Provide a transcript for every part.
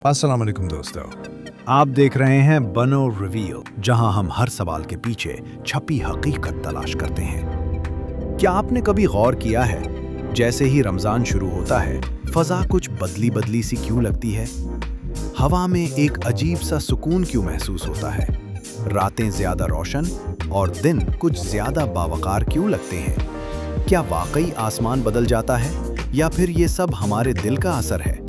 अस्सलाम वालेकुम दोस्तों। आप देख रहे हैं बनो रिवील, जहां हम हर सवाल के पीछे छपी हकीकत तलाश करते हैं। क्या आपने कभी गौर किया है, जैसे ही रमजान शुरू होता है, फजा कुछ बदली बदली सी क्यों लगती है? हवा में एक अजीब सा सुकून क्यों महसूस होता है? रातें ज्यादा रोशन और दिन कुछ ज्यादा बावकार क्यों लगते हैं? क्या वाकई आसमान बदल जाता है या फिर ये सब हमारे दिल का असर है?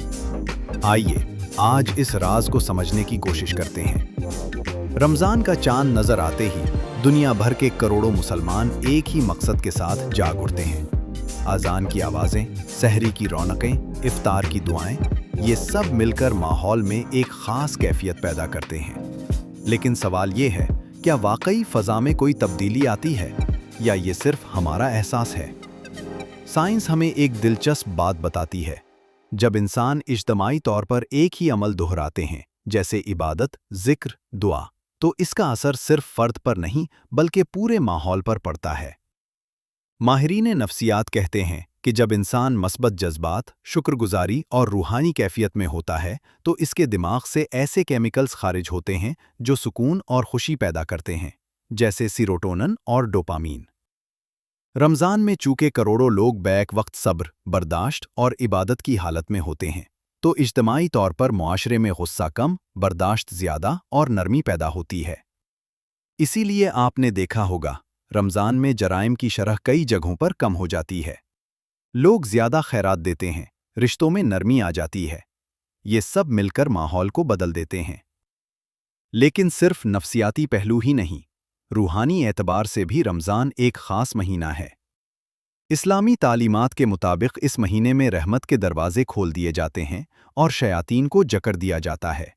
आइए आज इस राज को समझने की कोशिश करते हैं। रमजान का चांद नजर आते ही दुनिया भर के करोड़ों मुसलमान एक ही मकसद के साथ जाग उठते हैं। अजान की आवाजें, सहरी की रौनकें, इफ्तार की दुआएं, ये सब मिलकर माहौल में एक खास कैफियत पैदा करते हैं। लेकिन सवाल ये है, क्या वाकई फजा में कोई तब्दीली आती है या ये सिर्फ हमारा एहसास है? साइंस हमें एक दिलचस्प बात बताती है। जब इंसान इज्तमाई तौर पर एक ही अमल दोहराते हैं, जैसे इबादत, जिक्र, दुआ, तो इसका असर सिर्फ फर्द पर नहीं बल्कि पूरे माहौल पर पड़ता है। माहिरीन नफ्सियात कहते हैं कि जब इंसान मस्बत जज्बात, शुक्रगुजारी और रूहानी कैफियत में होता है तो इसके दिमाग से ऐसे केमिकल्स खारिज होते हैं जो सुकून और खुशी पैदा करते हैं, जैसे सीरोटोनिन और डोपामीन। रमज़ान में चूंकि करोड़ों लोग बैक वक्त सब्र, बर्दाश्त और इबादत की हालत में होते हैं, तो इज्तमाई तौर पर मुआशरे में गुस्सा कम, बर्दाश्त ज़्यादा और नरमी पैदा होती है। इसीलिए आपने देखा होगा, रमज़ान में जराइम की शरह कई जगहों पर कम हो जाती है। लोग ज़्यादा खैरात देते हैं, रिश्तों में नरमी आ जाती है। ये सब मिलकर माहौल को बदल देते हैं। लेकिन सिर्फ नफ्सियाती पहलू ही नहीं, रूहानी एतबार से भी रमज़ान एक ख़ास महीना है। इस्लामी तालीमात के मुताबिक इस महीने में रहमत के दरवाजे खोल दिए जाते हैं और शयातीन को जकड़ दिया जाता है।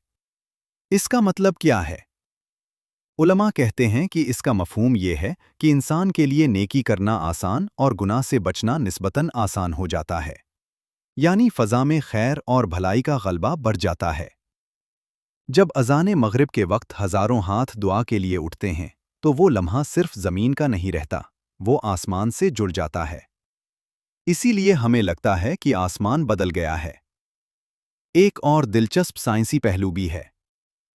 इसका मतलब क्या है? उलमा कहते हैं कि इसका मफ़हूम ये है कि इंसान के लिए नेकी करना आसान और गुनाह से बचना निस्बतन आसान हो जाता है। यानी फ़ज़ा में खैर और भलाई का गलबा बढ़ जाता है। जब अज़ान मग़रिब के वक्त हज़ारों हाथ दुआ के लिए उठते हैं, तो वो लम्हा सिर्फ ज़मीन का नहीं रहता, वो आसमान से जुड़ जाता है। इसीलिए हमें लगता है कि आसमान बदल गया है। एक और दिलचस्प साइंसी पहलू भी है।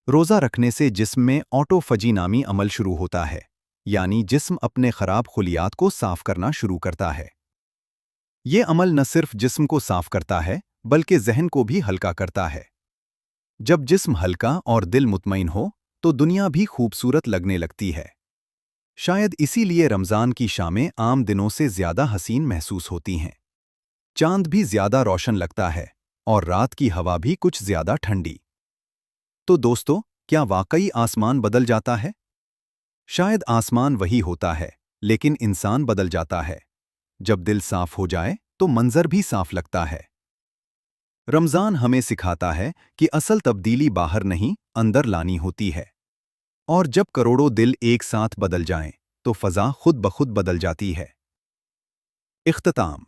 रोज़ा रखने से जिस्म में ऑटोफजी नामी अमल शुरू होता है, यानी जिस्म अपने ख़राब खुलियात को साफ़ करना शुरू करता है। ये अमल न सिर्फ जिस्म को साफ़ करता है, बल्कि ज़हन को भी हल्का करता है। जब जिस्म हल्का और दिल मुतमईन हो, तो दुनिया भी खूबसूरत लगने लगती है। शायद इसीलिए रमज़ान की शामें आम दिनों से ज़्यादा हसीन महसूस होती हैं। चांद भी ज़्यादा रोशन लगता है और रात की हवा भी कुछ ज़्यादा ठंडी। तो दोस्तों, क्या वाकई आसमान बदल जाता है? शायद आसमान वही होता है, लेकिन इंसान बदल जाता है। जब दिल साफ हो जाए तो मंजर भी साफ लगता है। रमज़ान हमें सिखाता है कि असल तब्दीली बाहर नहीं, अंदर लानी होती है। और जब करोड़ों दिल एक साथ बदल जाएं, तो फ़ज़ा खुद ब खुद बदल जाती है। इख्तिताम।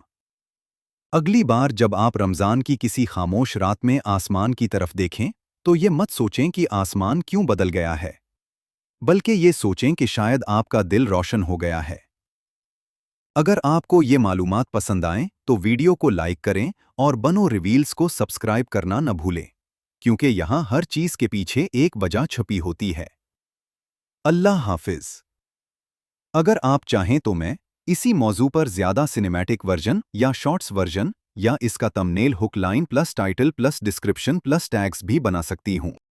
अगली बार जब आप रमज़ान की किसी खामोश रात में आसमान की तरफ देखें, तो ये मत सोचें कि आसमान क्यों बदल गया है, बल्कि ये सोचें कि शायद आपका दिल रोशन हो गया है। अगर आपको ये मालूमात पसंद आएं, तो वीडियो को लाइक करें और बनो रिवील्स को सब्सक्राइब करना न भूलें, क्योंकि यहाँ हर चीज़ के पीछे एक वजह छुपी होती है। अल्लाह हाफिज़। अगर आप चाहें तो मैं इसी मौजू पर ज़्यादा सिनेमैटिक वर्जन या शॉर्ट्स वर्जन या इसका thumbnail, hook line plus title plus description plus tags भी बना सकती हूँ।